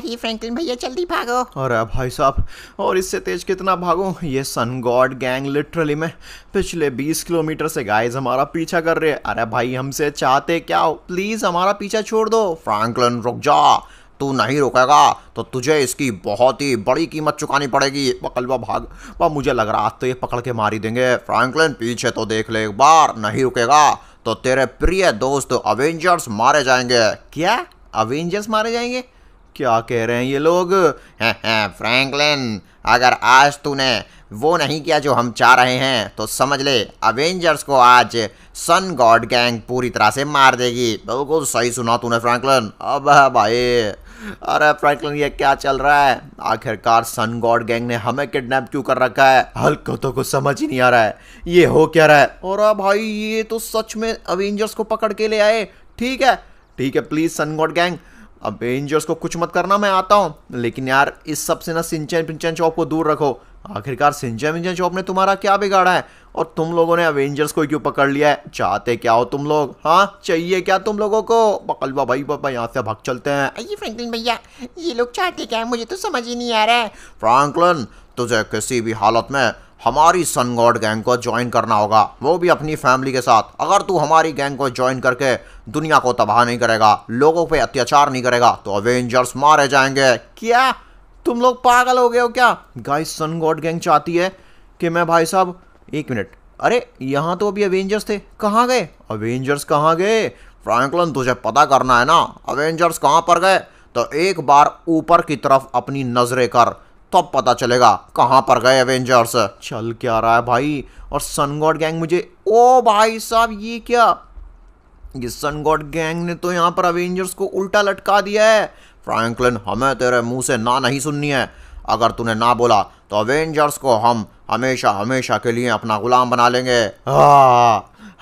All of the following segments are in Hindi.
अरे फ्रैंकलिन भैया जल्दी भागो। अरे भाई साहब, और इससे तेज कितना भागूं? ये सन गॉड गैंग लिटरली में पिछले 20 किलोमीटर से गाइस हमारा पीछा कर रहे हैं। अरे भाई हमसे चाहते क्या हो? प्लीज हमारा पीछा छोड़ दो। फ्रैंकलिन रुक जा, तू नहीं रुकेगा तो तुझे इसकी बहुत ही बड़ी कीमत चुकानी पड़ेगी। बकलवा भाग। वह मुझे लग रहा आज तो ये पकड़ के मार ही देंगे। फ्रैंकलिन पीछे तो देख ले एक बार, नहीं रुकेगा तो तेरे प्रिय दोस्त अवेंजर्स मारे जाएंगे। क्या अवेंजर्स मारे जाएंगे? क्या कह रहे हैं ये लोग? फ्रैंकलिन, अगर आज तूने वो नहीं किया जो हम चाह रहे हैं तो समझ ले अवेंजर्स को आज सन गॉड गैंग पूरी तरह से मार देगी। बिल्कुल सही सुना तूने फ्रैंकलिन। अब भाई, अरे फ्रैंकलिन ये क्या चल रहा है? आखिरकार सन गॉड गैंग ने हमें किडनैप क्यों कर रखा है? हल्क को तो कुछ समझ ही नहीं आ रहा है ये हो क्या रहा है। और भाई ये तो सच में अवेंजर्स को पकड़ के ले आए। ठीक है please Sun God gang, Avengers को कुछ मत करना, मैं आता हूँ। लेकिन यार इस सब से ना सिंचन पिंचन चौप को दूर रखो। आखिरकार सिंचन पिंचन चौप ने तुम्हारा क्या बिगाड़ा है? और तुम लोगों ने अवेंजर्स को क्यों पकड़ लिया है? चाहते क्या हो तुम लोग? हाँ, चाहिए क्या तुम लोगों को? बकलवा भाई पापा यहाँ से भाग चलते हैं। अरे फ्रैंकलिन भैया ये लोग चाहते क्या है, मुझे तो समझ ही नहीं आ रहा है। फ्रैंकलिन, तुझे किसी भी हालत में हमारी सन गॉड गैंग को ज्वाइन करना होगा, वो भी अपनी फैमिली के साथ। अगर तू हमारी गैंग को ज्वाइन करके दुनिया को तबाह नहीं करेगा, लोगों पे अत्याचार नहीं करेगा तो अवेंजर्स मारे जाएंगे। क्या तुम लोग पागल हो गए हो क्या? गाइस सन गॉड गैंग चाहती है कि मैं, भाई साहब एक मिनट, अरे यहाँ तो अभी अवेंजर्स थे, कहाँ गए? अवेंजर्स कहाँ गए? फ्रैंकलिन तुझे पता करना है ना अवेंजर्स कहाँ पर गए, तो एक बार ऊपर की तरफ अपनी नजरें कर, तब पता चलेगा कहाँ पर गए अवेंजर्स। चल क्या रहा है भाई? और सन गॉड गैंग मुझे, ओ भाई साहब ये क्या? ये सन गॉड गैंग ने तो यहाँ पर अवेंजर्स को उल्टा लटका दिया है। फ्रैंकलिन, हमें तेरे मुंह से ना नहीं सुननी है। अगर तूने ना बोला तो अवेंजर्स को हम हमेशा हमेशा के लिए अपना गुलाम बना लेंगे।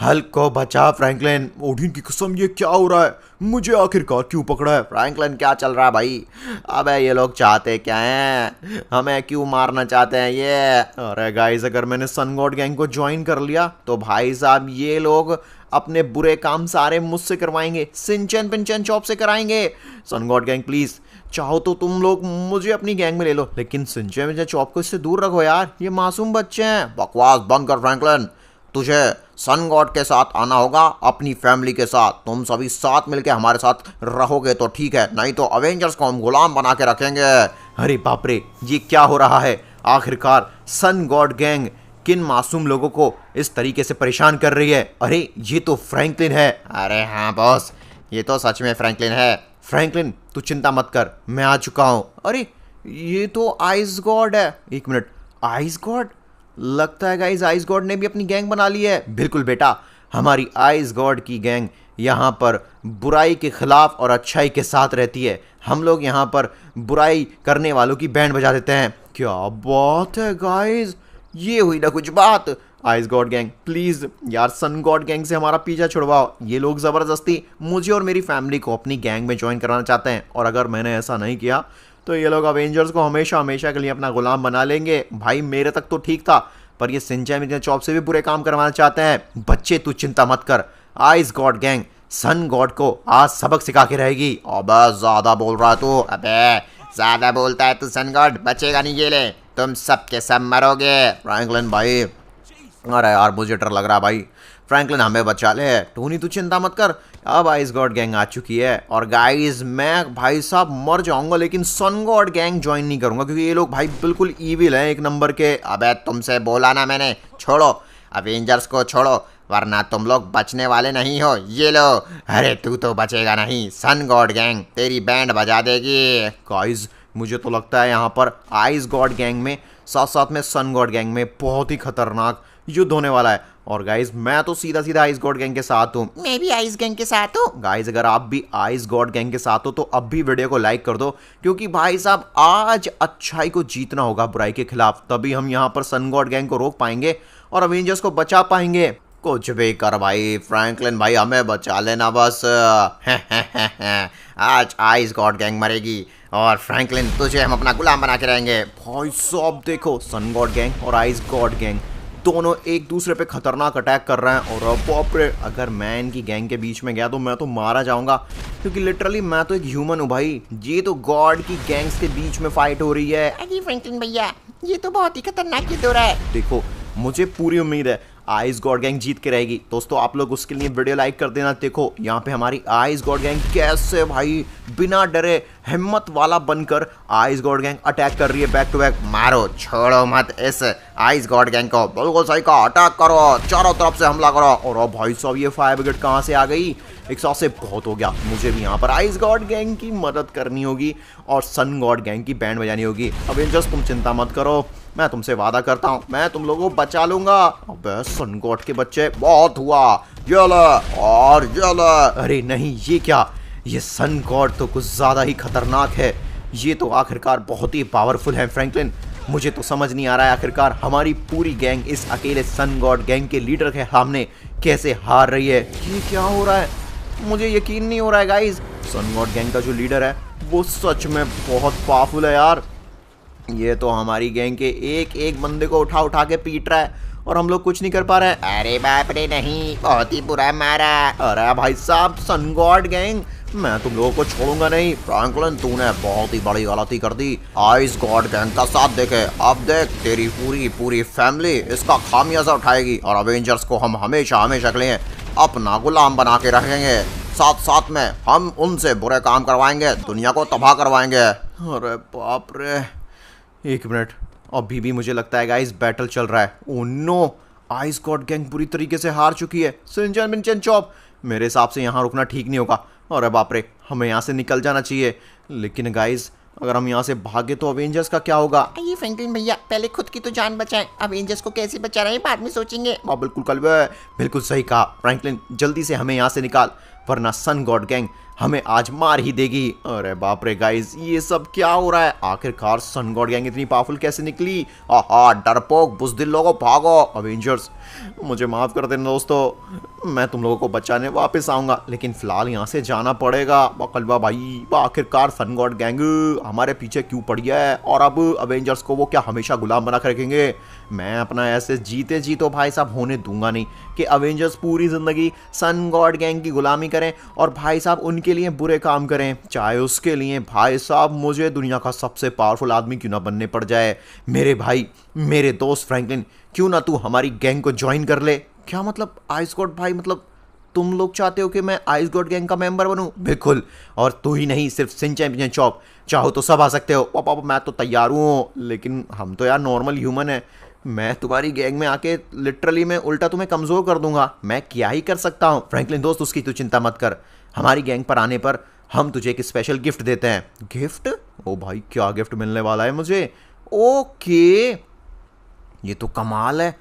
हल्क को बचा फ्रैंकलिन। ओडिन की कसम, ये क्या हो रहा है? मुझे आखिरकार क्यों पकड़ा है? फ्रैंकलिन क्या चल रहा है भाई? अबे ये लोग चाहते क्या हैं? हमें क्यों मारना चाहते हैं ये? अरे गाइस, अगर मैंने सन गॉड गैंग को ज्वाइन कर लिया तो भाई साहब ये लोग अपने बुरे काम सारे मुझसे करवाएंगे, सिंचन पिंचन चॉप से कराएंगे। सन गॉड गैंग प्लीज, चाहो तो तुम लोग मुझे अपनी गैंग में ले लो, लेकिन सिंचन पिंचन चॉप को इससे दूर रखो यार, ये मासूम बच्चे हैं। बकवास बंद कर फ्रैंकलिन, तुझे सन गॉड के साथ आना होगा, अपनी फैमिली के साथ। तुम सभी साथ मिलके हमारे साथ रहोगे तो ठीक है, नहीं तो अवेंजर्स को हम गुलाम बना के रखेंगे। अरे बाप रे, ये क्या हो रहा है? आखिरकार सन गॉड गैंग किन मासूम लोगों को इस तरीके से परेशान कर रही है? अरे ये तो फ्रैंकलिन है। अरे हाँ बॉस, ये तो सच में फ्रैंकलिन है। फ्रैंकलिन तू चिंता मत कर, मैं आ चुका हूँ। अरे ये तो आइस गॉड है। एक मिनट, आइस गॉड? लगता है गाइस आइस गॉड ने भी अपनी गैंग बना ली है। बिल्कुल बेटा, हमारी आइस गॉड की गैंग यहाँ पर बुराई के खिलाफ और अच्छाई के साथ रहती है। हम लोग यहाँ पर बुराई करने वालों की बैंड बजा देते हैं। क्या बात है गाइस, ये हुई ना कुछ बात। आइस गॉड गैंग प्लीज यार सन गॉड गैंग से हमारा पीछा छुड़वाओ। ये लोग जबरदस्ती मुझे और मेरी फैमिली को अपनी गैंग में ज्वाइन कराना चाहते हैं, और अगर मैंने ऐसा नहीं किया तो ये लोग अवेंजर्स को हमेशा हमेशा के लिए अपना गुलाम बना लेंगे। भाई मेरे तक तो ठीक था, पर ये सिंचन चॉप से भी बुरे काम करवाना चाहते हैं। बच्चे तू चिंता मत कर, Ice God gang Sun God को आज सबक सिखा के रहेगी। अबे ज्यादा बोल रहा है तू। अबे ज्यादा बोलता है तू सन गॉड, बचेगा नहीं ये ले, तुम सब के सब मरोगे। फ्रैंकलिन भाई, अरे यार मुझे डर लग रहा है भाई। फ्रैंकलिन हमें बचा ले। टोनी तू चिंता मत कर, अब आइस गॉड गैंग आ चुकी है। और गाइस मैं भाई साहब मर जाऊंगा लेकिन सन गॉड गैंग ज्वाइन नहीं करूंगा, क्योंकि ये लोग भाई बिल्कुल ईविल हैं, एक नंबर के। अबे तुमसे बोला ना मैंने, छोड़ो अवेंजर्स को छोड़ो, वरना तुम लोग बचने वाले नहीं हो। ये लो। अरे तू तो बचेगा नहीं, सन गॉड गैंग तेरी बैंड बजा देगी। गाइस मुझे तो लगता है यहाँ पर आइस गॉड गैंग में साथ साथ में सन गॉड गैंग में बहुत ही खतरनाक युद्ध होने वाला है। और गाइस मैं तो सीधा सीधा आइस गॉड गैंग के साथ हूँ। मैं भी आइस गैंग के साथ हूँ। गाइस अगर आप भी आइस गॉड गैंग के साथ हो तो अब भी वीडियो को लाइक कर दो, क्योंकि भाई साहब आज अच्छाई को जीतना होगा बुराई के खिलाफ, तभी हम यहाँ पर सन गॉड गैंग को रोक पाएंगे और अवेंजर्स को बचा पाएंगे। कुछ भी कर भाई, फ्रैंकलिन भाई हमें बचा लेना बस। आज आइस गॉड गैंग मरेगी और फ्रैंकलिन तुझे हम अपना गुलाम बना के रहेंगे। भाई साहब देखो, सन गॉड गैंग और आइस गॉड गैंग दोनों एक दूसरे पे खतरनाक अटैक कर रहे हैं। और अब बाप रे, अगर मैं इनकी गैंग के बीच में गया तो मैं तो मारा जाऊंगा, क्योंकि लिटरली मैं तो एक ह्यूमन हूँ भाई। ये तो गॉड की गैंग्स के बीच में फाइट हो रही है। अरे फ्रैंकलिन भैया, ये तो बहुत ही खतरनाक युद्ध हो रहा है। देखो, मुझे पूरी उम्मीद है आइस गॉड गैंग जीत के रहेगी। दोस्तों आप लोग उसके लिए वीडियो लाइक कर देना। देखो यहाँ पे हमारी आइस गॉड गैंग कैसे भाई बिना डरे हिम्मत वाला बनकर आइस गॉड गैंग अटैक कर रही है बैक टू बैक। मारो, छोड़ो मत इस आइस गॉड गैंग को। बिल्कुल सही कहा, अटैक करो, चारों तरफ से हमला करो। और अब भाई साहब ये फायर ब्रिगेड कहाँ से आ गई? एक साथ से बहुत हो गया। मुझे भी यहाँ पर आइस गॉड गैंग की मदद करनी होगी और सन गॉड गैंग की बैंड बजानी होगी। अवेंजर्स तुम चिंता मत करो, मैं तुमसे वादा करता हूँ मैं तुम लोगों को बचा लूंगा। अबे सन गॉड के बच्चे, बहुत हुआ, ये ले और ये ले। अरे नहीं, ये क्या? ये सन गॉड तो कुछ ज़्यादा ही खतरनाक है। ये तो आखिरकार बहुत ही पावरफुल है फ्रैंकलिन। मुझे तो समझ नहीं आ रहा है आखिरकार हमारी पूरी गैंग इस अकेले सन गॉड गैंग के लीडर के सामने कैसे हार रही है। ये क्या हो रहा है? मुझे यकीन नहीं हो रहा है गाइस। सन गॉड गैंग का जो लीडर है वो सच में बहुत पावरफुल है यार। ये तो हमारी गैंग के एक एक बंदे को उठा उठा के पीट रहा है और हम लोग कुछ नहीं कर पा रहे हैं। अरे बाप रे, नहीं, बहुत ही बुरा मारा। अरे भाई साहब, सन गॉड गैंग, मैं तुम लोगों को छोड़ूंगा नहीं। फ्रैंकलिन तूने बहुत ही बड़ी गलती कर दी। आइस गॉड गैंग का साथ देखे, अब देख तेरी पूरी पूरी फैमिली इसका खामियाजा उठाएगी। और अवेंजर्स को हम हमेशा हमेशा के लिए अपना गुलाम बना के रखेंगे। साथ साथ में हम उनसे बुरे काम करवाएंगे, दुनिया को तबाह करवाएंगे। अरे बाप रे, एक मिनट, अभी भी मुझे लगता है गाइस बैटल चल रहा है। Oh no, Ice God gang पूरी तरीके से हार चुकी है। सिंचन मिंचन चॉप, मेरे हिसाब से यहाँ रुकना ठीक नहीं होगा। अरे बाप रे, हमें यहाँ से निकल जाना चाहिए। लेकिन गाइस अगर हम यहाँ से भागे तो अवेंजर्स का क्या होगा? अरे फ्रैंकलिन भैया, पहले खुद की तो जान बचाएं। अवेंजर्स को कैसे बचा रहे हैं बाद में सोचेंगे। हाँ बिल्कुल कलवे, बिल्कुल सही कहा फ्रैंकलिन। जल्दी से हमें यहाँ से निकाल, वरना सन गॉड गैंग हमें आज मार ही देगी। अरे बाप रे गाइस, ये सब क्या हो रहा है? आखिरकार सन गॉड गैंग इतनी पावरफुल कैसे निकली? आहा, डरपोक बुज़दिल लोगों, भागो। अवेंजर्स मुझे माफ़ कर देना दोस्तों, मैं तुम लोगों को बचाने वापस आऊँगा, लेकिन फ़िलहाल यहाँ से जाना पड़ेगा। बकलवा भाई, आखिरकार सन गॉड गैंग हमारे पीछे क्यों पड़ी है? और अब अवेंजर्स को वो क्या हमेशा गुलाम बना कर रखेंगे? मैं अपना ऐसे जीते जी तो भाई साहब होने दूंगा नहीं कि अवेंजर्स पूरी ज़िंदगी सन गॉड गैंग की गुलामी करें और भाई साहब उनके लिए बुरे काम करें, चाहे उसके लिए भाई साहब मुझे दुनिया का सबसे पावरफुल आदमी क्यों ना बनने पड़ जाए। मेरे भाई, मेरे दोस्त फ्रैंकलिन, क्यों ना तू हमारी गैंग को ज्वाइन कर ले? क्या मतलब आइस गॉड भाई, मतलब तुम लोग चाहते हो कि मैं आइस गॉड गैंग का मेंबर बनूं? बिल्कुल, और तू ही नहीं, सिर्फ सिंह चैंपियन चॉप, चाहो तो सब आ सकते हो। पापा मैं तो तैयार हूँ, लेकिन हम तो यार नॉर्मल ह्यूमन है। मैं तुम्हारी गैंग में आके लिटरली मैं उल्टा तुम्हें कमज़ोर कर दूंगा। मैं क्या ही कर सकता हूँ? फ्रैंकलिन दोस्त, उसकी तू चिंता मत कर। हमारी गैंग पर आने पर हम तुझे एक स्पेशल गिफ्ट देते हैं। गिफ्ट? ओ भाई, क्या गिफ्ट मिलने वाला है मुझे? ओके, ये तो कमाल है।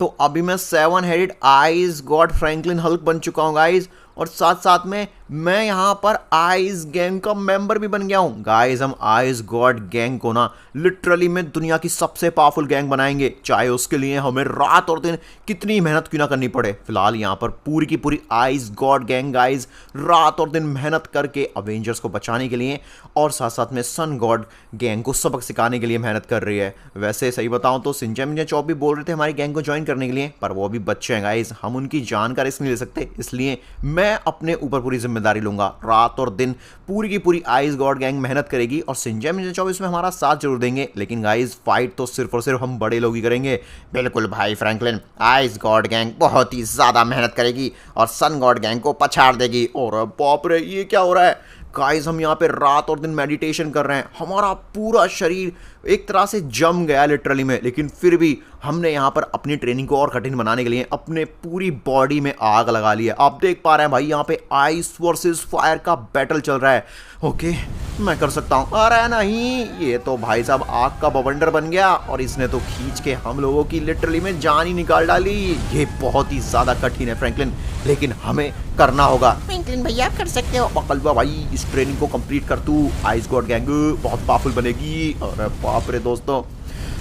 तो अभी मैं 7 headed ice god Franklin Hulk बन चुका हूँ गाइस, और साथ साथ में मैं यहाँ पर आइस गैंग का मेंबर भी बन गया हूँ। गाइस हम आइस गॉड गैंग को ना लिटरली में दुनिया की सबसे पावरफुल गैंग बनाएंगे, चाहे उसके लिए हमें रात और दिन कितनी मेहनत क्यों ना करनी पड़े। फिलहाल यहाँ पर पूरी की पूरी आइस गॉड गैंग गाइस रात और दिन मेहनत करके अवेंजर्स को बचाने के लिए और साथ साथ में सन गॉड गैंग को सबक सिखाने के लिए मेहनत कर रही है। वैसे सही बताऊँ तो सिंचन चौप भी बोल रहे थे हमारी गैंग को ज्वाइन करने के लिए, पर वो अभी बच्चे हैं गाइस, हम उनकी जान का रिस्क नहीं ले सकते, इसलिए मैं अपने ऊपर पूरी जिम्मेदारी लूंगा। रात और दिन पूरी की पूरी आइस गॉड गैंग मेहनत करेगी और सिंचन चौप इसमें हमारा साथ जरूर देंगे, लेकिन गाइस फाइट तो सिर्फ और सिर्फ हम बड़े लोग ही करेंगे। बिल्कुल भाई फ्रैंकलिन, आइस गॉड गैंग बहुत ही ज़्यादा मेहनत करेगी और सन गॉड गैंग को पछाड़ देगी। और बाप रे, ये क्या हो रहा है गाइस? हम यहाँ पे रात और दिन मेडिटेशन कर रहे हैं, हमारा पूरा शरीर एक तरह से जम गया लिटरली में, लेकिन फिर भी हमने यहाँ पर अपनी ट्रेनिंग को और कठिन बनाने के लिए अपने पूरी बॉडी में आग लगा ली है। आप देख पा रहे हैं भाई, यहाँ पे आइस वर्सेस फायर का बैटल चल रहा है। ओके, मैं कर सकता हूँ। अरे नहीं, ये तो भाई साहब आग का बवंडर बन गया और इसने तो खींच के हम लोगों की लिटरली में जान ही निकाल डाली। ये बहुत ही ज़्यादा कठिन है फ्रैंकलिन, लेकिन हमें करना होगा। फ्रैंकलिन भैया आप कर सकते हो। पकलवा भाई, इस ट्रेनिंग को कंप्लीट कर तू, आइस गॉड गैंग बहुत पावरफुल बनेगी। और बाप रे दोस्तों,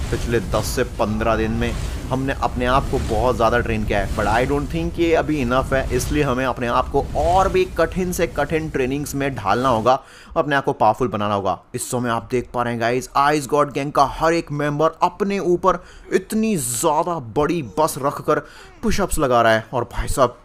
पिछले 10 से 15 दिन में हमने अपने आप को बहुत ज़्यादा ट्रेन किया है, बट आई डोंट थिंक ये अभी इनफ है। इसलिए हमें अपने आप को और भी कठिन से कठिन ट्रेनिंग्स में ढालना होगा, अपने आप को पावरफुल बनाना होगा। इस समय आप देख पा रहे हैं गाइस, आइस गॉड गैंग का हर एक मेंबर अपने ऊपर इतनी ज़्यादा बड़ी बस रखकर पुशअप्स लगा रहा है। और भाई साहब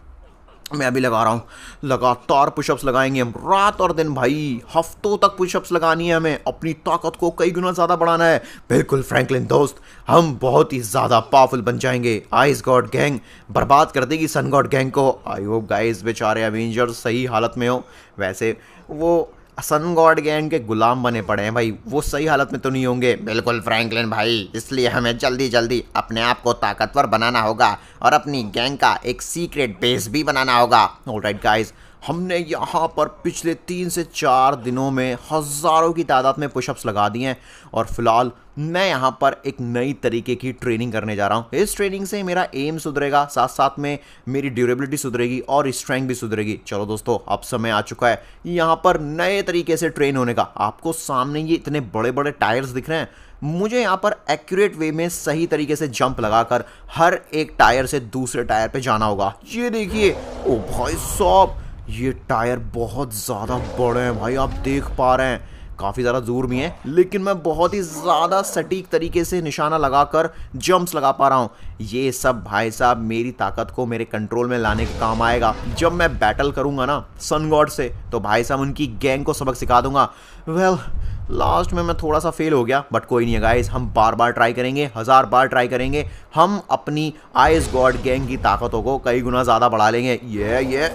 मैं अभी लगा रहा हूँ, लगातार पुशअप्स लगाएंगे हम रात और दिन भाई, हफ्तों तक पुशअप्स लगानी है हमें, अपनी ताकत को कई गुना ज़्यादा बढ़ाना है। बिल्कुल फ्रैंकलिन दोस्त, हम बहुत ही ज़्यादा पावरफुल बन जाएंगे। आइस गॉड गैंग बर्बाद कर देगी सन गॉड गैंग को। आई होप गाइस बेचारे अवेंजर्स सही हालत में हो। वैसे वो सन गॉड गैंग के गुलाम बने पड़े हैं भाई, वो सही हालत में तो नहीं होंगे। बिल्कुल फ्रैंकलिन भाई, इसलिए हमें जल्दी जल्दी अपने आप को ताकतवर बनाना होगा और अपनी गैंग का एक सीक्रेट बेस भी बनाना होगा। ऑलराइट गाइस, हमने यहाँ पर पिछले 3 से 4 दिनों में हज़ारों की तादाद में पुशअप्स लगा दिए हैं और फिलहाल मैं यहाँ पर एक नई तरीके की ट्रेनिंग करने जा रहा हूँ। इस ट्रेनिंग से मेरा एम सुधरेगा, साथ साथ में मेरी ड्यूरेबिलिटी सुधरेगी और स्ट्रेंथ भी सुधरेगी। चलो दोस्तों, अब समय आ चुका है यहाँ पर नए तरीके से ट्रेन होने का। आपको सामने ये इतने बड़े बड़े टायर्स दिख रहे हैं, मुझे यहाँ पर एक्यूरेट वे में सही तरीके से जंप लगाकर हर एक टायर से दूसरे टायर पे जाना होगा। ये देखिए, ओ भाई साहब, ये टायर बहुत ज़्यादा बड़े हैं भाई, आप देख पा रहे हैं, काफ़ी ज़्यादा दूर भी हैं, लेकिन मैं बहुत ही ज़्यादा सटीक तरीके से निशाना लगाकर जंप्स लगा पा रहा हूँ। ये सब भाई साहब मेरी ताकत को मेरे कंट्रोल में लाने के काम आएगा। जब मैं बैटल करूँगा ना सन गॉड से, तो भाई साहब उनकी गैंग को सबक सिखा दूंगा। वेल, लास्ट में मैं थोड़ा सा फेल हो गया, बट कोई नहीं है गाइस, हम बार बार ट्राई करेंगे, 1000 बार ट्राई करेंगे, हम अपनी आइस गॉड गैंग की ताकतों को कई गुना ज़्यादा बढ़ा लेंगे। ये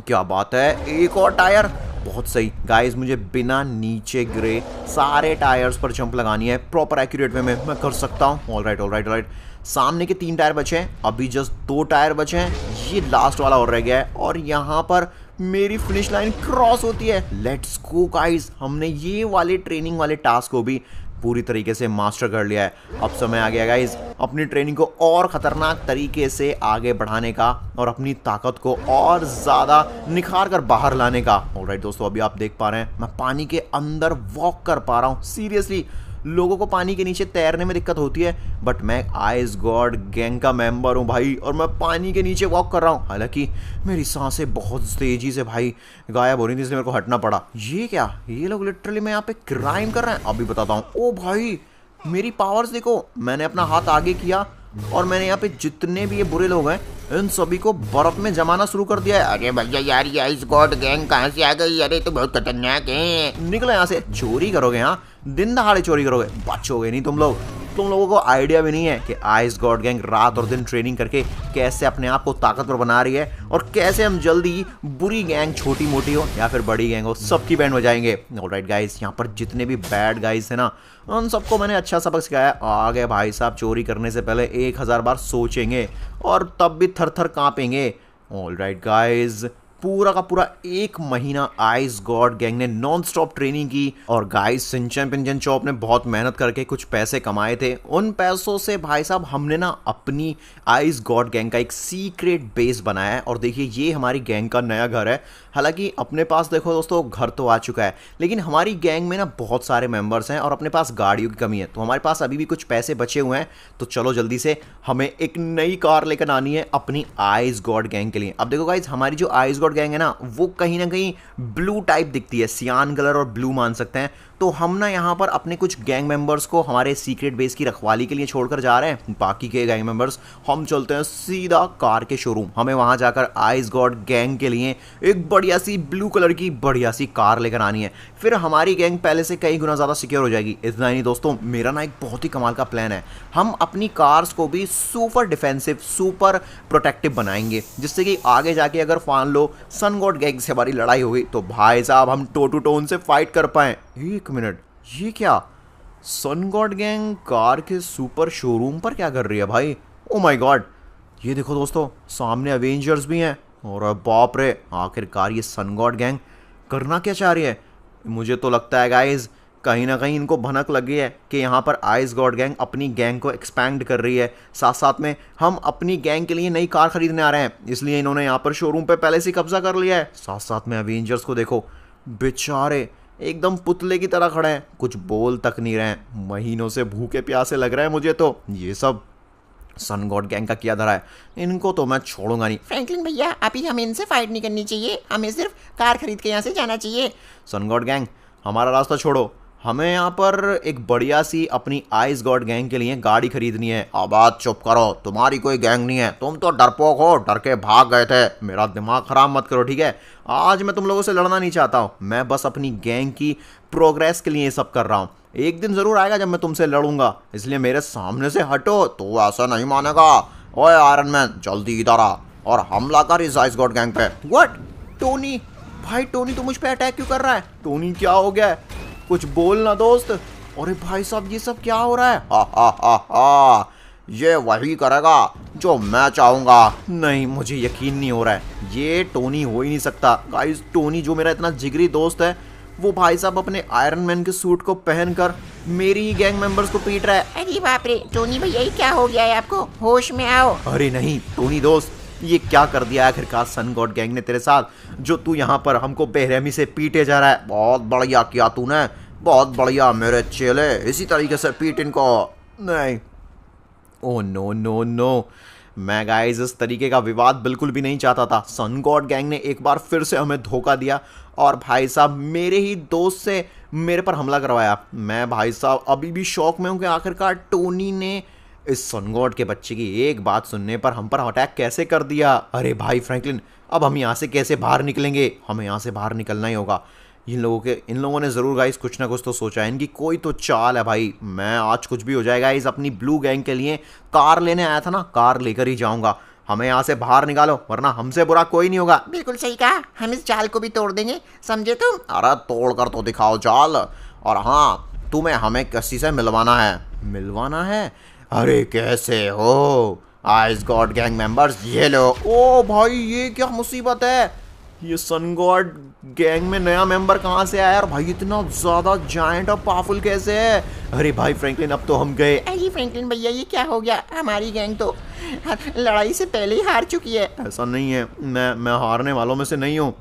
क्या बात है, एक और टायर, बहुत सही गाइस। मुझे बिना नीचे गिरे सारे टायर्स पर जंप लगानी है प्रॉपर एक्यूरेट वे में, मैं कर सकता हूँ। ऑलराइट, सामने के 3 टायर बचे हैं, अभी जस्ट 2 टायर बचे हैं, ये लास्ट वाला और रह गया है और यहाँ पर मेरी फिनिश लाइन क्रॉस होती है। लेट्स गो गाइस, हमने ये वाले ट्रेनिंग वाले टास्क को भी पूरी तरीके से मास्टर कर लिया है। अब समय आ गया गाइस अपनी ट्रेनिंग को और ख़तरनाक तरीके से आगे बढ़ाने का और अपनी ताकत को और ज़्यादा निखार कर बाहर लाने का। ऑलराइट दोस्तों, अभी आप देख पा रहे हैं मैं पानी के अंदर वॉक कर पा रहा हूँ। सीरियसली, लोगों को पानी के नीचे तैरने में दिक्कत होती है, बट मैं आइस गॉड गैंग का मेंबर हूँ भाई, और मैं पानी के नीचे वॉक कर रहा हूँ। हालांकि मेरी सांसें बहुत तेजी से भाई गायब हो रही थी, इसलिए मेरे को हटना पड़ा। ये क्या, ये लोग लिटरली मैं यहाँ पे क्राइम कर रहे हैं। अभी बताता हूँ। ओ भाई, मेरी पावर्स देखो, मैंने अपना हाथ आगे किया और मैंने यहाँ पे जितने भी ये बुरे लोग हैं इन सभी को बर्फ में जमाना शुरू कर दिया है। अरे भैया यार, ये आइस गॉड गैंग कहाँ से आ गई? अरे तो बहुत खतरनाक है। निकलो यहाँ से, चोरी करोगे? हाँ, दिन दहाड़े चोरी करोगे, बचोगे नहीं तुम लोग। तुम लोगों को आइडिया भी नहीं है कि आइस गॉड गैंग रात और दिन ट्रेनिंग करके कैसे अपने आप को ताकतवर बना रही है और कैसे हम जल्दी बुरी गैंग, छोटी मोटी हो या फिर बड़ी गैंग हो, सबकी बैंड बजाएंगे। ऑलराइट गाइस, यहाँ पर जितने भी बैड गाइस है ना, उन सबको मैंने अच्छा सबक सिखाया। आ गए भाई साहब, चोरी करने से पहले 1000 बार सोचेंगे और तब भी थर थर कांपेंगे। ऑलराइट गाइस, पूरा का पूरा 1 महीना आइस गॉड गैंग ने नॉन स्टॉप ट्रेनिंग की और गाइस शिनचैन पिंचन चॉप ने बहुत मेहनत करके कुछ पैसे कमाए थे। उन पैसों से भाई साहब हमने ना अपनी आइस गॉड गैंग का एक सीक्रेट बेस बनाया है और देखिए ये हमारी गैंग का नया घर है। हालांकि अपने पास देखो दोस्तों घर तो आ चुका है, लेकिन हमारी गैंग में ना बहुत सारे मेंबर्स हैं और अपने पास गाड़ियों की कमी है, तो हमारे पास अभी भी कुछ पैसे बचे हुए हैं। तो चलो जल्दी से हमें एक नई कार लेकर आनी है अपनी आइस गॉड गैंग के लिए। अब देखो गाइस, हमारी जो आइस गॉड गैंग है ना, वो कहीं ना कहीं ब्लू टाइप दिखती है, सियान कलर और ब्लू मान सकते हैं। तो हम ना यहाँ पर अपने कुछ गैंग मेंबर्स को हमारे सीक्रेट बेस की रखवाली के लिए छोड़कर जा रहे हैं। बाकी के गैंग मेंबर्स हम चलते हैं सीधा कार के शोरूम। हमें वहाँ जाकर आइस गॉड गैंग के लिए एक बढ़िया सी ब्लू कलर की बढ़िया सी कार लेकर आनी है। फिर हमारी गैंग पहले से कई गुना ज़्यादा सिक्योर हो जाएगी। इतना ही नहीं दोस्तों, मेरा ना एक बहुत ही कमाल का प्लान है। हम अपनी कार्स को भी सुपर डिफेंसिव, सुपर प्रोटेक्टिव बनाएंगे, जिससे कि आगे जाके अगर मान लो सन गॉड गैंग से हमारी लड़ाई हो गई तो भाई साहब हम टो टू टो उनसे फाइट कर पाएं। एक मिनट, ये क्या, सन गॉड गैंग कार के सुपर शोरूम पर क्या कर रही है भाई? ओ माय गॉड, ये देखो दोस्तों, सामने अवेंजर्स भी हैं और बाप रे, आखिरकार ये सन गॉड गैंग करना क्या चाह रही है? मुझे तो लगता है गाइज कहीं ना कहीं इनको भनक लगी है कि यहाँ पर आइस गॉड गैंग अपनी गैंग को एक्सपैंड कर रही है। साथ साथ में हम अपनी गैंग के लिए नई कार खरीदने आ रहे हैं, इसलिए इन्होंने यहाँ पर शोरूम पे पहले से कब्जा कर लिया है। साथ साथ में अवेंजर्स को देखो, बेचारे एकदम पुतले की तरह खड़े हैं, कुछ बोल तक नहीं रहे हैं। महीनों से भूखे प्यासे लग रहे हैं मुझे तो। ये सब सन गॉड गैंग का किया धरा है, इनको तो मैं छोड़ूंगा नहीं। फ्रैंकलिन भैया अभी हमें इनसे फाइट नहीं करनी चाहिए, हमें सिर्फ कार खरीद के यहाँ से जाना चाहिए। सन गॉड गैंग हमारा रास्ता छोड़ो, हमें यहाँ पर एक बढ़िया सी अपनी आइस गॉड गैंग के लिए गाड़ी खरीदनी है। अब बात चुप करो, तुम्हारी कोई गैंग नहीं है, तुम तो डरपोक हो, डर के भाग गए थे। मेरा दिमाग खराब मत करो, ठीक है? आज मैं तुम लोगों से लड़ना नहीं चाहता हूँ, मैं बस अपनी गैंग की प्रोग्रेस के लिए ये सब कर रहा हूँ। एक दिन जरूर आएगा जब मैं तुमसे लड़ूंगा, इसलिए मेरे सामने से हटो। तो ऐसा नहीं मानेगा। ओए आयरन मैन, जल्दी इधर आ और हमला कर इस आइस गॉड गैंग पे। व्हाट? टोनी भाई टोनी तो मुझ पे अटैक क्यों कर रहा है? टोनी क्या हो गया है? कुछ बोल ना दोस्त। अरे भाई साहब ये सब क्या हो रहा है? हा हा हा हा, ये वही करेगा जो मैं चाहूंगा। नहीं, मुझे यकीन नहीं हो रहा है, ये टोनी हो ही नहीं सकता। गाइस टोनी जो मेरा इतना जिगरी दोस्त है, वो भाई साहब अपने आयरन मैन के सूट को पहनकर मेरी ही गैंग मेंबर्स को पीट रहा है। अरे बाप रे, टोनी भैया ये क्या हो गया है आपको? होश में आओ। अरे नहीं टोनी दोस्त, ये क्या कर दिया आखिरकार सन गॉड गैंग ने तेरे साथ, जो तू यहाँ पर हमको बेरहमी से पीटे जा रहा है? बहुत बढ़िया किया तूने, बहुत बढ़िया मेरे चेले, इसी तरीके से पीट इनको। नहीं, ओह नो नो नो, मैं गाइस इस तरीके का विवाद बिल्कुल भी नहीं चाहता था। सन गॉड गैंग ने एक बार फिर से हमें धोखा दिया और भाई साहब मेरे ही दोस्त से मेरे पर हमला करवाया। मैं भाई साहब अभी भी शौक में हूँ कि आखिरकार टोनी ने इस सन गॉड के बच्चे की एक बात सुनने पर हम पर अटैक कैसे कर दिया। अरे भाई फ्रैंकलिन, अब हम यहाँ से कैसे बाहर निकलेंगे? हमें यहाँ से बाहर निकलना ही होगा। इन लोगों ने ज़रूर गाइस कुछ ना कुछ तो सोचा है, इनकी कोई तो चाल है भाई। मैं आज कुछ भी हो जाएगा इस अपनी ब्लू गैंग के लिए कार लेने आया था ना, कार लेकर ही जाऊंगा। हमें यहाँ से बाहर निकालो वरना हमसे बुरा कोई नहीं होगा। बिल्कुल सही कहा, हम इस जाल को भी तोड़ देंगे, समझे तुम? अरे तोड़ कर तो दिखाओ जाल। और हाँ, तुम्हें हमें किसी से मिलवाना है। मिलवाना है? अरे कैसे हो आइस गॉड गैंग मेंबर्स, ये लो। ओ भाई ये क्या मुसीबत है? ये सन गॉड गैंग में नया मेंबर कहाँ से आया? और भाई इतना ज़्यादा जायंट और पावरफुल कैसे है? अरे भाई फ्रैंकलिन अब तो हम गए। अरे फ्रैंकलिन भैया ये क्या हो गया? हमारी गैंग तो लड़ाई से पहले ही हार चुकी है। ऐसा नहीं है, मैं हारने वालों में से नहीं हूँ।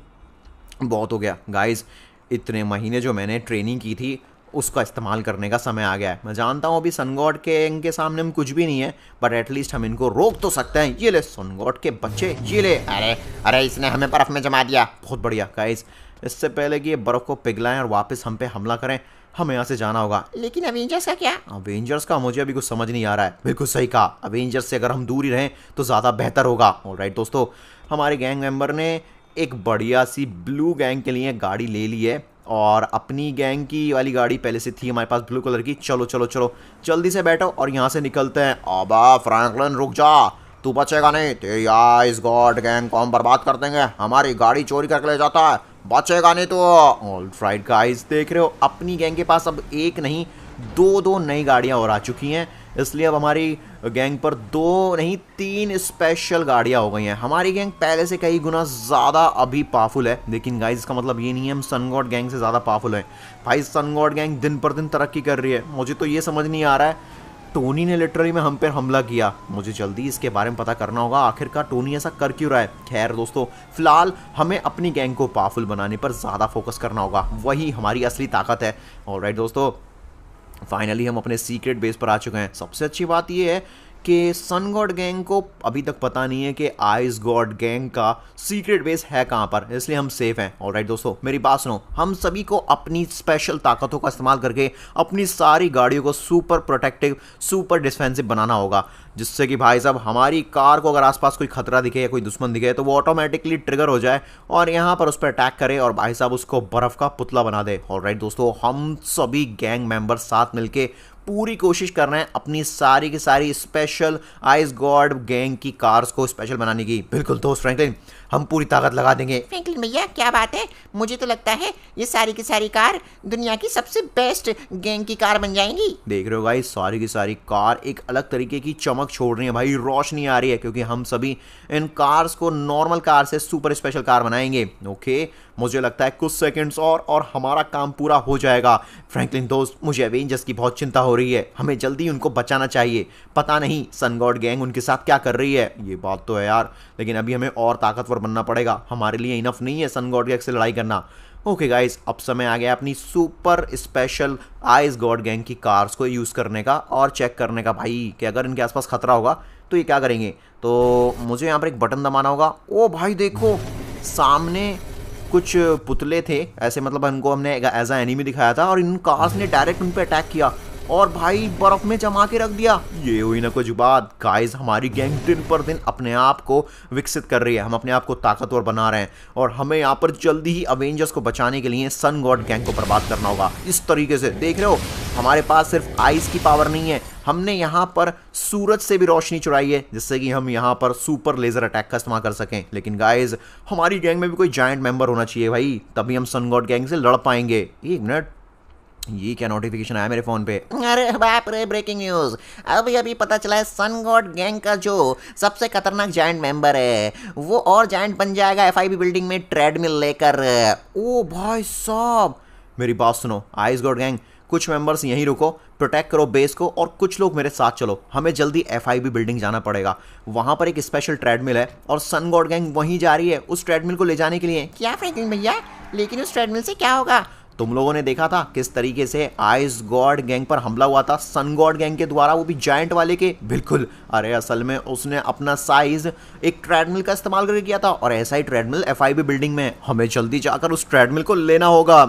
बहुत हो गया गाइस, इतने महीने जो मैंने ट्रेनिंग की थी उसका इस्तेमाल करने का समय आ गया है। मैं जानता हूँ अभी सन गॉड के इनके सामने हम कुछ भी नहीं है, बट एटलीस्ट हम इनको रोक तो सकते हैं। ये ले सन गॉड के बच्चे, ये ले। अरे अरे, इसने हमें बर्फ में जमा दिया। बहुत बढ़िया गाइस, इससे पहले कि ये बर्फ को पिघलाएं और वापस हम पे हमला करें, हमें यहाँ से जाना होगा। लेकिन अवेंजर्स का क्या? अवेंजर्स का मुझे अभी कुछ समझ नहीं आ रहा है। बिल्कुल सही कहा, अवेंजर्स से अगर हम दूर ही रहें तो ज़्यादा बेहतर होगा। ऑलराइट दोस्तों, हमारे गैंग मेंबर ने एक बढ़िया सी ब्लू गैंग के लिए गाड़ी ले ली है और अपनी गैंग की वाली गाड़ी पहले से थी हमारे पास ब्लू कलर की। चलो चलो चलो जल्दी से बैठो और यहाँ से निकलते हैं। अबा फ्रैंकलिन रुक जा, तू बचेगा नहीं। तेरी आइस गॉड गैंग को हम बर्बाद कर देंगे। हमारी गाड़ी चोरी करके ले जाता है, बचेगा नहीं तो। ऑलराइट गाइस, देख रहे हो अपनी गैंग के पास अब एक नहीं दो नई गाड़ियाँ और आ चुकी हैं, इसलिए अब हमारी गैंग पर 2 नहीं 3 स्पेशल गाड़ियाँ हो गई हैं। हमारी गैंग पहले से कई गुना ज़्यादा अभी पावरफुल है, लेकिन गाइस इसका मतलब ये नहीं है हम सन गॉड गैंग से ज़्यादा पावरफुल हैं। भाई सन गॉड गैंग दिन पर दिन तरक्की कर रही है। मुझे तो ये समझ नहीं आ रहा है, टोनी ने लिटरली में हम पर हमला किया। मुझे जल्दी इसके बारे में पता करना होगा, आखिरकार टोनी ऐसा कर क्यों रहा है। खैर दोस्तों, फिलहाल हमें अपनी गैंग को पावरफुल बनाने पर ज़्यादा फोकस करना होगा, वही हमारी असली ताकत है। ऑलराइट दोस्तों, फाइनली हम अपने सीक्रेट बेस पर आ चुके हैं। सबसे अच्छी बात यह है कि सन गॉड गैंग को अभी तक पता नहीं है कि आइस गॉड गैंग का सीक्रेट बेस है कहाँ पर, इसलिए हम सेफ हैं। ऑलराइट दोस्तों, मेरी बात सुनो, हम सभी को अपनी स्पेशल ताकतों का इस्तेमाल करके अपनी सारी गाड़ियों को सुपर प्रोटेक्टिव, सुपर डिफेंसिव बनाना होगा, जिससे कि भाई साहब हमारी कार को अगर आसपास कोई खतरा दिखे या कोई दुश्मन दिखे तो वो ऑटोमेटिकली ट्रिगर हो जाए और यहाँ पर उस पर अटैक करे और भाई साहब उसको बर्फ का पुतला बना दे। ऑलराइट दोस्तों, हम सभी गैंग मेंबर साथ मिलके पूरी कोशिश कर रहे हैं अपनी सारी की सारी स्पेशल आइस गॉड गैंग की कार्स को स्पेशल बनाने की। बिल्कुल दोस्त फ्रैंकलिन, हम पूरी ताकत लगा देंगे। फ्रैंकलिन भैया क्या बात है, मुझे तो लगता है ये सारी की सारी कार दुनिया की सबसे बेस्ट गैंग की कार बन जाएंगी। देख रहे हो गाइस, सारी की सारी कार एक अलग तरीके की चमक छोड़ रही है भाई, रोशनी आ रही है, क्योंकि हम सभी इन कार्स को नॉर्मल कार से सुपर स्पेशल कार बनाएंगे। ओके, मुझे लगता है कुछ सेकंड्स और हमारा काम पूरा हो जाएगा। फ्रैंकलिन दोस्त, मुझे एवेंजर्स की बहुत चिंता हो रही है, हमें जल्दी उनको बचाना चाहिए। पता नहीं सन गॉड गैंग उनके साथ क्या कर रही है। ये बात तो है यार, लेकिन अभी हमें और ताकतवर बनना पड़ेगा, हमारे लिए इनफ नहीं है सन गॉड गैंग से लड़ाई करना। ओके गाइस, अब समय आ गया अपनी super special ice God gang की कार्स को यूज़ करने का और चेक करने का भाई कि अगर इनके आसपास खतरा होगा तो ये क्या करेंगे। तो मुझे यहाँ पर एक बटन दबाना होगा। ओ भाई देखो, सामने कुछ पुतले थे ऐसे, मतलब इनको हमने एज अ एनिमी दिखाया था और इन कार्स ने डायरेक्ट उन पर अटैक किया और भाई बर्फ में जमा के रख दिया। ये हुई ना कुछ बात। गाइस, हमारी गैंग दिन पर दिन अपने आप को विकसित कर रही है, हम अपने आप को ताकतवर बना रहे हैं और हमें यहाँ पर जल्दी ही अवेंजर्स को बचाने के लिए सन गॉड गैंग को बर्बाद करना होगा। इस तरीके से देख रहे हो, हमारे पास सिर्फ आइस की पावर नहीं है, हमने यहाँ पर सूरज से भी रोशनी चुराई है जिससे कि हम यहाँ पर सुपर लेजर अटैक का इस्तेमाल कर सकें। लेकिन गाइस, हमारी गैंग में भी कोई जायंट मेंबर होना चाहिए भाई, तभी हम सन गॉड गैंग से लड़ पाएंगे। एक मिनट, ये क्या नोटिफिकेशन आया मेरे फोन पे? अरे बाप रे, ब्रेकिंग न्यूज। अभी अभी पता चला है सन गॉड गैंग का जो सबसे खतरनाक जायंट मेंबर है वो और जायंट बन जाएगा एफआईबी बिल्डिंग में ट्रेडमिल लेकर। ओ भाई साहब, मेरी बात सुनो आइस गॉड गैंग, कुछ मेंबर्स यहीं रुको, प्रोटेक्ट करो बेस को और कुछ लोग मेरे साथ चलो। हमें जल्दी एफआईबी बिल्डिंग जाना पड़ेगा, वहां पर एक स्पेशल ट्रेडमिल है और सन गॉड गैंग वहीं जा रही है उस ट्रेडमिल को ले जाने के लिए। क्या फ्रैंकलिन भैया, लेकिन उस ट्रेडमिल से क्या होगा? तुम लोगों ने देखा था किस तरीके से आइस गॉड गैंग पर हमला हुआ था सन गॉड गैंग के द्वारा, वो भी जायंट वाले के। बिल्कुल, अरे असल में उसने अपना साइज एक ट्रेडमिल का इस्तेमाल करके किया था और ऐसा ही ट्रेडमिल एफआईबी बिल्डिंग में। हमें जल्दी जाकर उस ट्रेडमिल को लेना होगा।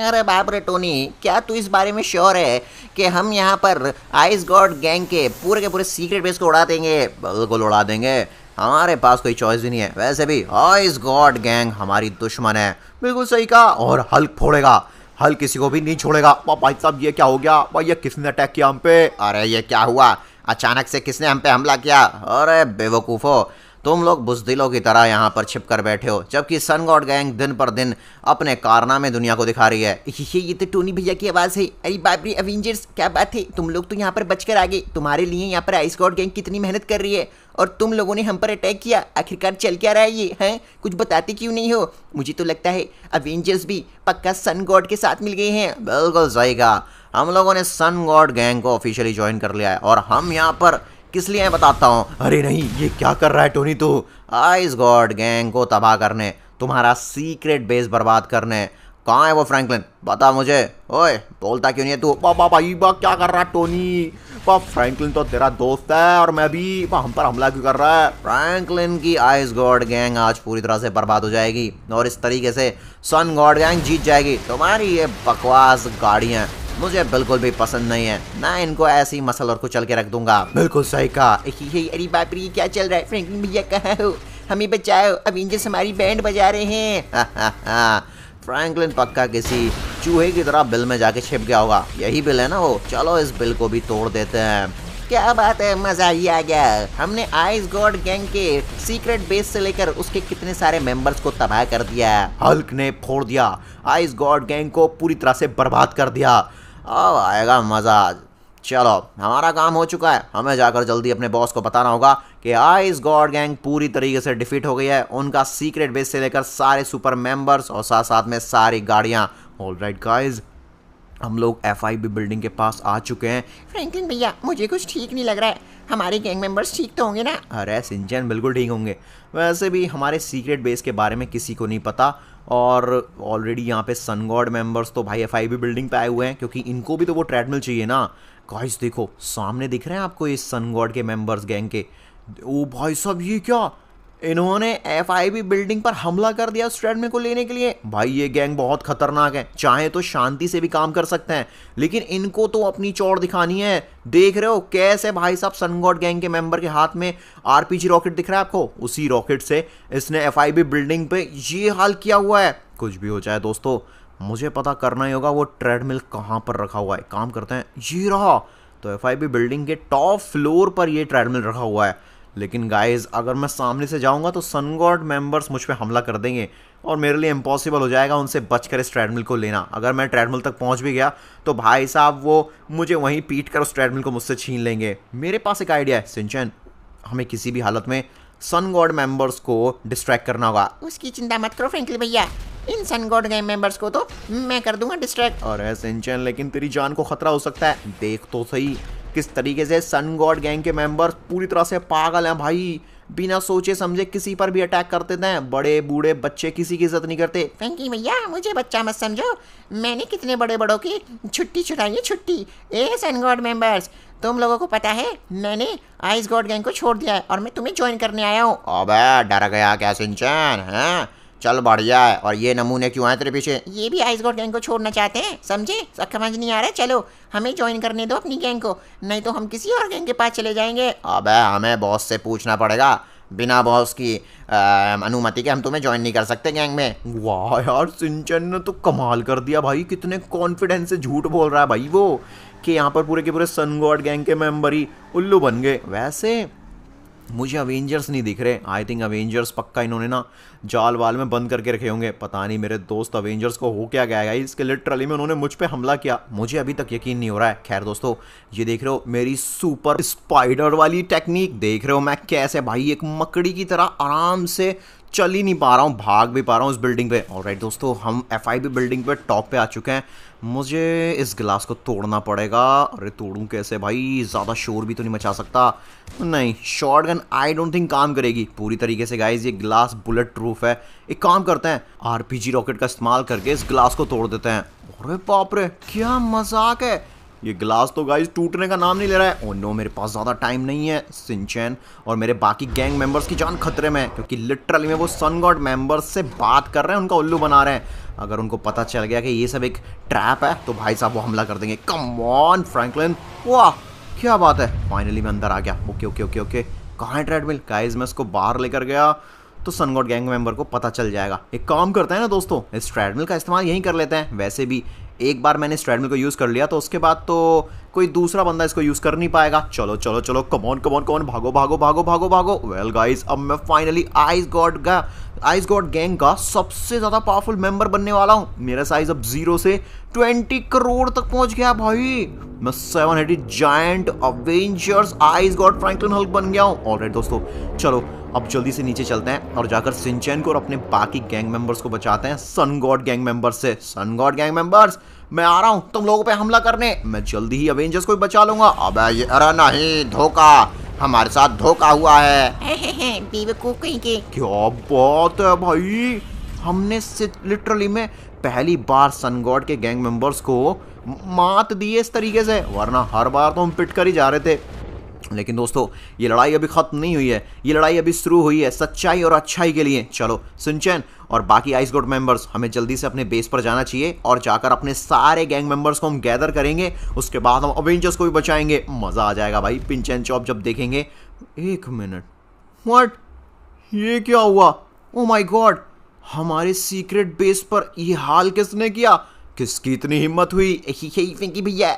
अरे बाप रे टोनी, क्या तू इस बारे में श्योर है कि हम यहाँ पर आइस गॉड गैंग के पूरे सीक्रेट बेस को उड़ा देंगे? बिल्कुल उड़ा देंगे, हमारे पास कोई चॉइस भी नहीं है। वैसे भी आइस गॉड गैंग हमारी दुश्मन है। बिल्कुल सही कहा। और हल्क फोड़ेगा, हल्क किसी को भी नहीं छोड़ेगा। भाई साहब, ये क्या हो गया भाई? ये किसने अटैक किया हम पे? अरे ये क्या हुआ, अचानक से किसने हम पे हमला किया? अरे बेवकूफ़ो, तुम लोग बुज़दिलों की तरह यहाँ पर छिप कर बैठे हो, जबकि सन गॉड गैंग दिन पर दिन अपने कारनामे दुनिया को दिखा रही है। ये तो टोनी भैया की आवाज़ है। अरे बाप रे अवेंजर्स, क्या बात है, तुम लोग तो यहाँ पर बचकर आ गए। तुम्हारे लिए यहाँ पर आइस गॉड गैंग कितनी मेहनत कर रही है और तुम लोगों ने हम पर अटैक किया। आखिरकार चल क्या रहा है ये, हैं? कुछ बताते क्यों नहीं हो? मुझे तो लगता है अवेंजर्स भी पक्का सन गॉड के साथ मिल गए हैं। बिल्कुल सही कहा, हम लोगों ने सन गॉड गैंग को ऑफिशियली ज्वाइन कर लिया है और हम यहाँ पर किस लिए हैं बताता हूँ। अरे नहीं, ये क्या कर रहा है टोनी तू? आइस गॉड गैंग को तबाह करने, तुम्हारा सीक्रेट बेस बर्बाद करने। कहाँ है वो फ्रैंकलिन, बता मुझे। ओए, बोलता क्यों नहीं है तू? भाई क्या कर रहा है टोनी? फ्रैंकलिन तो तेरा दोस्त है और मैं भी, हम पर हमला क्यों कर रहा है? फ्रैंकलिन की आइस गॉड गैंग आज पूरी तरह से बर्बाद हो जाएगी और इस तरीके से सन गॉड गैंग जीत जाएगी। तुम्हारी ये बकवास गाड़ियाँ मुझे बिल्कुल भी पसंद नहीं है, मैं इनको ऐसे ही मसल और कुचल के रख दूंगा। बिल्कुल सही कहा। अरे बाप रे, क्या चल रहा है? फ्रैंकलिन भैया कहाँ हो? हमें बचाओ, अवेंजर्स हमारी बैंड बजा रहे हैं। फ्रैंकलिन पक्का किसी चूहे की तरह बिल में जाके छिप गया होगा। यही बिल है ना वो। चलो इस बिल को भी तोड़ देते हैं। क्या बात है, मजा ही आ गया। हमने आइस गॉड गैंग के सीक्रेट बेस से लेकर उसके कितने सारे मेंबर्स को तबाह कर दिया। हल्क ने फोड़ दिया, आइस गॉड गैंग को पूरी तरह से बर्बाद कर दिया। अब आएगा मजा। चलो, हमारा काम हो चुका है, हमें जाकर जल्दी अपने बॉस को बताना होगा कि आइस गॉड गैंग पूरी तरीके से डिफीट हो गई है। उनका सीक्रेट बेस से लेकर सारे सुपर मेंबर्स और साथ साथ में सारी गाड़ियां। ऑलराइट गाइस, हम लोग एफआईबी बिल्डिंग के पास आ चुके हैं। फ्रैंकलिन भैया, मुझे कुछ ठीक नहीं लग रहा है। हमारे गैंग मेंबर्स ठीक तो होंगे ना? अरे सिंचन, बिल्कुल ठीक होंगे। वैसे भी हमारे सीक्रेट बेस के बारे में किसी को नहीं पता और ऑलरेडी यहाँ पे सन गॉड मेंबर्स तो भाई एफआईबी बिल्डिंग पे आए हुए हैं क्योंकि इनको भी तो वो ट्रेडमिल चाहिए ना। गाइस देखो, सामने दिख रहे हैं आपको ये सन गॉड के मेंबर्स गैंग के? ओ भाई साहब, ये क्या, इन्होंने एफआईबी बिल्डिंग पर हमला कर दिया उस ट्रेडमिल को लेने के लिए। भाई ये गैंग बहुत खतरनाक है, चाहे तो शांति से भी काम कर सकते हैं लेकिन इनको तो अपनी चौड़ दिखानी है। देख रहे हो कैसे भाई साहब सन गॉड गैंग के मेंबर के हाथ में आरपीजी रॉकेट दिख रहा है आपको? उसी रॉकेट से इसने एफआईबी बिल्डिंग पे ये हाल किया हुआ है। कुछ भी हो जाए दोस्तों, मुझे पता करना ही होगा वो ट्रेडमिल कहाँ पर रखा हुआ है। काम करते हैं, ये रहा। तो एफआईबी बिल्डिंग के टॉप फ्लोर पर ये ट्रेडमिल रखा हुआ है। लेकिन गाइज, अगर मैं सामने से जाऊंगा तो सन गॉड मेंबर्स मुझ पे हमला कर देंगे और मेरे लिए इम्पॉसिबल हो जाएगा उनसे बचकर इस ट्रेडमिल को लेना। अगर मैं ट्रेडमिल तक पहुंच भी गया तो भाई साहब वो मुझे वहीं पीट कर उस ट्रेडमिल को मुझसे छीन लेंगे। मेरे पास एक आइडिया है सिंचन, हमें किसी भी हालत में सन गॉड मेंबर्स को डिस्ट्रैक्ट करना होगा। उसकी चिंता मत करो फ्रैंकलिन भैया, इन सन गॉड गैंग मेंबर्स को तो मैं कर दूंगा डिस्ट्रैक्ट। अरे सिंचन, लेकिन तेरी जान को खतरा हो सकता है। देख तो सही किस तरीके से सन गॉड गैंग के मेंबर्स पूरी तरह से पागल हैं भाई। बिना सोचे समझे किसी पर भी अटैक कर देते हैं। बड़े बूढ़े बच्चे किसी की इज्जत नहीं करते। फ्रैंकी भैया मुझे बच्चा मत समझो, मैंने कितने बड़े बड़ों की छुट्टी छुड़ाई है, छुट्टी। ए सन गॉड मेंबर्स, तुम लोगों को पता है मैंने आइस गॉड गैंग को छोड़ दिया है और मैं तुम्हें ज्वाइन करने आया हूँ। अबे डर गया क्या सिंचन? हैं चल बढ़िया है। और ये नमूने क्यों आए तेरे पीछे? ये भी आइस गॉड गैंग को छोड़ना चाहते हैं, समझे? समझ नहीं आ रहा है? चलो हमें ज्वाइन करने दो अपनी गैंग को, नहीं तो हम किसी और गैंग के पास चले जाएंगे। अबे हमें बॉस से पूछना पड़ेगा, बिना बॉस की अनुमति के हम तुम्हें ज्वाइन नहीं कर सकते गैंग में। वाह यार सिंचन ने तो कमाल कर दिया भाई, कितने कॉन्फिडेंस से झूठ बोल रहा है भाई वो, कि यहाँ पर पूरे के पूरे सन गॉड गैंग के मेंबर ही उल्लू बन गए। वैसे मुझे अवेंजर्स नहीं दिख रहे। आई थिंक अवेंजर्स पक्का इन्होंने ना जाल वाल में बंद करके रखे होंगे। पता नहीं मेरे दोस्त अवेंजर्स को हो क्या गया है, इसके लिटरली में उन्होंने मुझ पे हमला किया, मुझे अभी तक यकीन नहीं हो रहा है। खैर दोस्तों, ये देख रहे हो मेरी सुपर स्पाइडर वाली टेक्निक, देख रहे हो मैं कैसे भाई एक मकड़ी की तरह आराम से चल ही नहीं पा रहा हूँ, भाग भी पा रहा हूँ उस बिल्डिंग पे। ऑलराइट दोस्तों, हम FIB बिल्डिंग पे टॉप पे आ चुके हैं। मुझे इस गिलास को तोड़ना पड़ेगा। अरे तोड़ूं कैसे भाई? ज़्यादा शोर भी तो नहीं मचा सकता। नहीं, शॉटगन आई डोंट थिंक काम करेगी पूरी तरीके से गाइज। ये गिलास बुलेट प्रूफ है। एक काम करते हैं, RPG रॉकेट का इस्तेमाल करके इस गिलास को तोड़ देते हैं। अरे बाप रे, क्या मजाक है! ये गिलास तो गाइस टूटने का नाम नहीं ले रहा है। ओह नो, मेरे पास ज़्यादा टाइम नहीं है। सिंचन और मेरे बाकी गैंग मेंबर्स की जान खतरे में है, क्योंकि लिटरली में वो सन गॉड मेंबर्स से बात कर रहे हैं, उनका उल्लू बना रहे हैं। अगर उनको पता चल गया कि ये सब एक ट्रैप है तो भाई साहब वो हमला कर देंगे। कम ऑन फ्रैंकलिन, वाह क्या बात है, फाइनली मैं अंदर आ गया। ओके ओके ओके ओके, कहाँ है ट्रेडमिल? गाइस मैं इसको बाहर लेकर गया तो सन गॉड गैंग मेंबर को पता चल जाएगा। एक काम करते हैं ना दोस्तों, इस ट्रेडमिल का इस्तेमाल यहीं कर लेते हैं। वैसे भी एक बार मैंने इस ट्रेडमिल को यूज़ कर लिया तो उसके बाद तो कोई दूसरा बंदा इसको यूज़ कर नहीं पाएगा। चलो चलो चलो, कमॉन कमॉन कमॉन, भागो भागो भागो भागो भागो। वेल गाइस, अब मैं फाइनली आइस गॉड गैंग का सबसे ज़्यादा पावरफुल मेंबर बनने वाला हूँ। मेरा साइज अब 0 से 20 करोड़ तक पहुँच गया भाई। मैं 7-हेडेड giant Avengers ice god Franklin Hulk बन गया हूँ। ऑलराइट दोस्तों, चलो अब जल्दी से नीचे चलते हैं और जाकर सिंचन को और अपने बाकी गैंग मेंबर्स को बचाते हैं सन गॉड गैंग मेंबर्स से। सन गॉड गैंग मेंबर्स, मैं आ रहा हूं तुम लोगों पे हमला करने। मैं जल्दी ही अवेंजर्स को भी बचा लूंगा। अबे ये, अरे नहीं, धोखा, हमारे साथ धोखा हुआ है। बेवकूफ कहीं के। क्या बात है भाई, हमने लिटरली में पहली बार सन गॉड के गैंग मेंबर्स को मात दी है इस तरीके से, वरना हर बार तो हम पिट कर ही जा रहे थे। लेकिन दोस्तों, ये लड़ाई अभी खत्म नहीं हुई है, ये लड़ाई अभी शुरू हुई है सच्चाई और अच्छाई के लिए। चलो सिंचन और बाकी आइस गॉड मेंबर्स, हमें जल्दी से अपने बेस पर जाना चाहिए और जाकर अपने सारे गैंग मेंबर्स को हम गैदर करेंगे। उसके बाद हम अवेंजर्स को भी बचाएंगे। मजा आ जाएगा भाई पिंच एंड चॉप जब देखेंगे। एक मिनट, व्हाट, ये क्या हुआ? ओ माय गॉड, हमारे सीक्रेट बेस पर ये हाल किसने किया? किसकी इतनी हिम्मत हुई? फ्रैंकी भैया,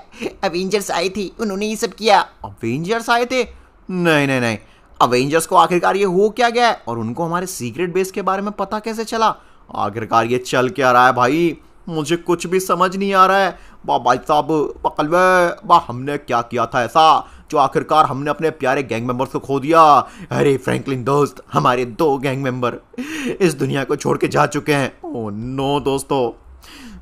अवेंजर्स आए थे, उन्होंने ये सब किया। अवेंजर्स आए थे? नहीं नहीं नहीं, अवेंजर्स को आखिरकार ये हो क्या गया है और उनको हमारे सीक्रेट बेस के बारे में पता कैसे चला? आखिरकार ये चल क्या रहा है भाई? मुझे कुछ भी समझ नहीं आ रहा है। भाई साहब पकलवे, हमने क्या किया था ऐसा जो आखिरकार हमने अपने प्यारे गैंग मेंबर्स को खो दिया? अरे फ्रैंकलिन दोस्त, हमारे 2 गैंग मेंबर इस दुनिया को छोड़ के जा चुके हैं। ओह नो दोस्तों,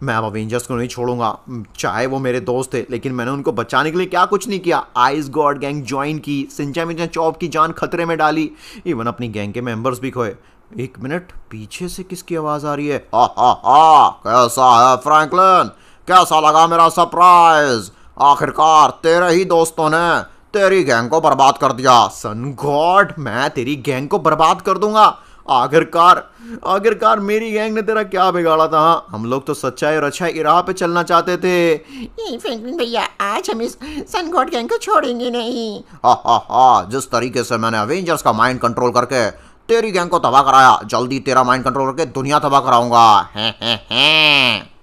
मैं अब अवेंजर्स को नहीं छोड़ूंगा, चाहे वो मेरे दोस्त थे, लेकिन मैंने उनको बचाने के लिए क्या कुछ नहीं किया। आइस गॉड गैंग ज्वाइन की, सिंचन चॉप की जान खतरे में डाली, इवन अपनी गैंग के मेंबर्स भी खोए। एक मिनट, पीछे से किसकी आवाज आ रही है? कैसा है फ्रैंकलिन, कैसा लगा मेरा सरप्राइज? आखिरकार तेरे ही दोस्तों ने तेरी गैंग को बर्बाद कर दिया। सन गॉड, मैं तेरी गैंग को बर्बाद कर दूंगा? आखिरकार मेरी गैंग ने तेरा क्या बिगाड़ा था? हम लोग तो सच्चाई और अच्छाई की राह पे चलना चाहते थे। फ्रैंकलिन भैया, आज हम इस सन गॉड गैंग को छोड़ेंगे नहीं। जिस तरीके से मैंने अवेंजर्स का माइंड कंट्रोल करके तेरी गैंग को तबाह कराया, जल्दी तेरा माइंड कंट्रोल करके दुनिया तबाह कराऊंगा।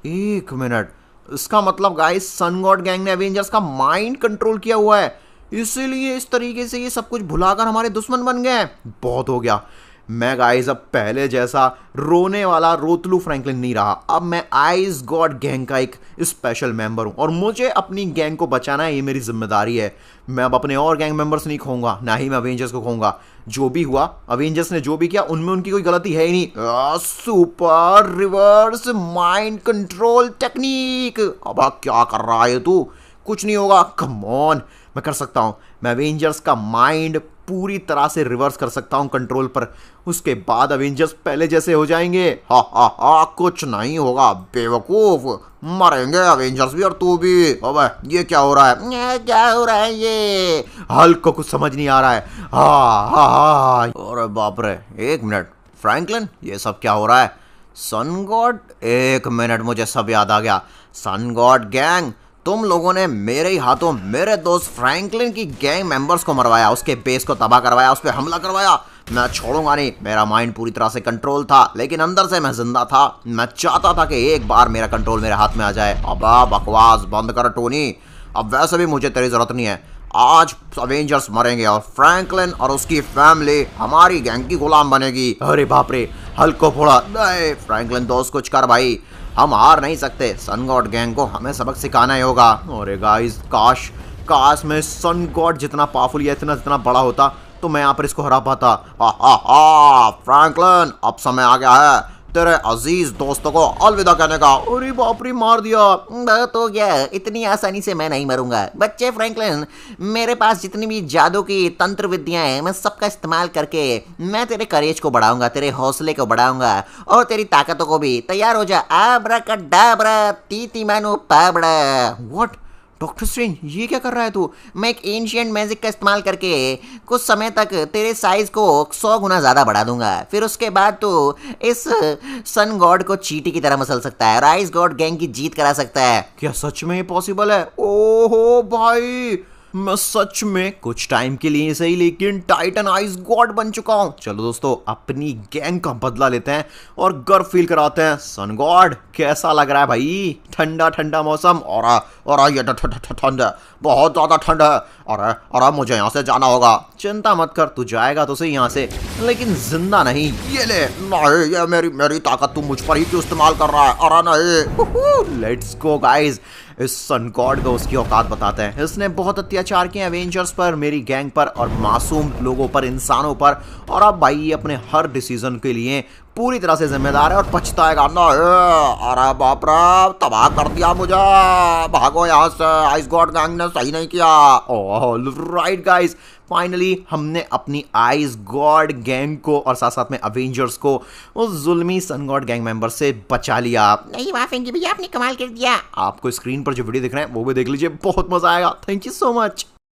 एक मिनट, इसका मतलब गाइस सन गॉड गैंग ने अवेंजर्स का माइंड कंट्रोल किया हुआ है, इसीलिए इस तरीके से ये सब कुछ भुलाकर हमारे दुश्मन बन गए। बहुत हो गया। मैं गाइस अब पहले जैसा रोने वाला रोतलू फ्रैंकलिन नहीं रहा। अब मैं आइस गॉड गैंग का एक स्पेशल मेंबर हूं और मुझे अपनी गैंग को बचाना है, ये मेरी जिम्मेदारी है। मैं अब अपने और गैंग मेंबर्स नहीं खोऊंगा, ना ही मैं अवेंजर्स को खोऊंगा। जो भी हुआ, अवेंजर्स ने जो भी किया, उनमें उनकी कोई गलती है ही नहीं। Super reverse mind control technique. अब क्या कर रहा है तू? कुछ नहीं होगा, कम ऑन, मैं कर सकता हूं। मैं अवेंजर्स का माइंड पूरी तरह से रिवर्स कर सकता हूं कंट्रोल पर। उसके बाद अवेंजर्स पहले जैसे हो जाएंगे। हा हा हा, कुछ नहीं होगा बेवकूफ, मरेंगे अवेंजर्स भी और तू भी। अबे ये क्या हो रहा है? ये क्या हो रहा है ये? हल्क को कुछ समझ नहीं आ रहा है। हा हा हा, अरे बाप रे, एक मिनट फ्रैंकलिन, ये सब क्या हो रहा है? सन गॉड, एक मिनट, मुझे सब याद आ गया। सन गॉड गैंग, तुम लोगों ने मेरे ही हाथों मेरे दोस्त फ्रैंकलिन की गैंग मेंबर्स को मरवाया, उसके बेस को तबाह करवाया, उस पर हमला करवाया। मैं छोड़ूंगा नहीं। मेरा माइंड पूरी तरह से कंट्रोल था, लेकिन अंदर से मैं जिंदा था। मैं चाहता था कि एक बार मेरा कंट्रोल मेरे हाथ में आ जाए। अब बकवास बंद कर टोनी, अब वैसे भी मुझे तेरी जरूरत नहीं है। आज अवेंजर्स मरेंगे और फ्रैंकलिन और उसकी फैमिली हमारी गैंग की गुलाम बनेगी। अरे बाप रे, हल्क को फोड़ा। नहीं फ्रैंकलिन दोस्त, कुछ कर भाई, हम हार नहीं सकते। सन गॉड गैंग को हमें सबक सिखाना ही होगा। अरे गाइस, काश मैं सन गॉड जितना पावरफुल या जितना बड़ा होता तो मैं यहाँ पर इसको हरा पाता। फ्रैंकलिन, अब समय आ गया है तेरे अजीज दोस्तों को अलविदा कहने का। अरे बाप रे, मार दिया। बहुत हो गया, इतनी आसानी से मैं नहीं मरूंगा। बच्चे फ्रैंकलिन, मेरे पास जितनी भी जादू की तंत्र विद्याएं हैं, मैं सबका इस्तेमाल करके मैं तेरे करेज को बढ़ाऊंगा, तेरे हौसले को बढ़ाऊंगा और तेरी ताकतों को भी। तैयार हो जा। आब्राकडाब्रा, तीती मानो पाबड़ा। व्हाट? डॉक्टर स्ट्रेंज, ये क्या कर रहा है तू? मैं एक एंशिएंट मैजिक का इस्तेमाल करके कुछ समय तक तेरे साइज को 100 गुना ज़्यादा बढ़ा दूंगा। फिर उसके बाद तो इस सन गॉड को चींटी की तरह मसल सकता है और आइस गॉड गैंग की जीत करा सकता है। क्या सच में ये पॉसिबल है? ओहो भाई, मैं सच में कुछ टाइम के लिए सही लेकिन टाइटन आइस गॉड बन चुका हूं। चलो दोस्तों, अपनी गैंग का बदला लेते हैं और गर्व फील कराते हैं। सन गॉड, कैसा लग रहा है भाई? ठंडा ठंडा मौसम और ये ठंडा, बहुत ज्यादा ठंडा है। और मुझे यहाँ से जाना होगा। चिंता मत कर, तू जाएगा तो सही यहाँ से, लेकिन जिंदा नहीं। ये ले, नहीं, ये मेरी ताकत तू मुझ पर ही क्यों इस्तेमाल कर रहा है? अरे नहीं। लेट्स गो गाइस, इस सन गॉड को उसकी औकात बताते हैं। इसने बहुत अत्याचार किए अवेंजर्स पर, मेरी गैंग पर और मासूम लोगों पर, इंसानों पर, और अब भाई ये अपने हर डिसीजन के लिए पूरी तरह से जिम्मेदार है और पछताएगा ना। अरे बाप रे, तबाह कर दिया मुझे, भागो यहाँ से। आइस गॉड गैंग ने सही नहीं किया। ओह राइट गाइस, फाइनली हमने अपनी आइस गॉड गैंग को और साथ साथ में अवेंजर्स को उस जुल्मी सन गॉड गैंग मेंबर से बचा लिया। नहीं वाह फ्रेंकी भैया, आपने कमाल कर दिया। आपको स्क्रीन पर जो वीडियो दिख रहे हैं वो भी देख लीजिए, बहुत मजा आएगा। Thank you so much.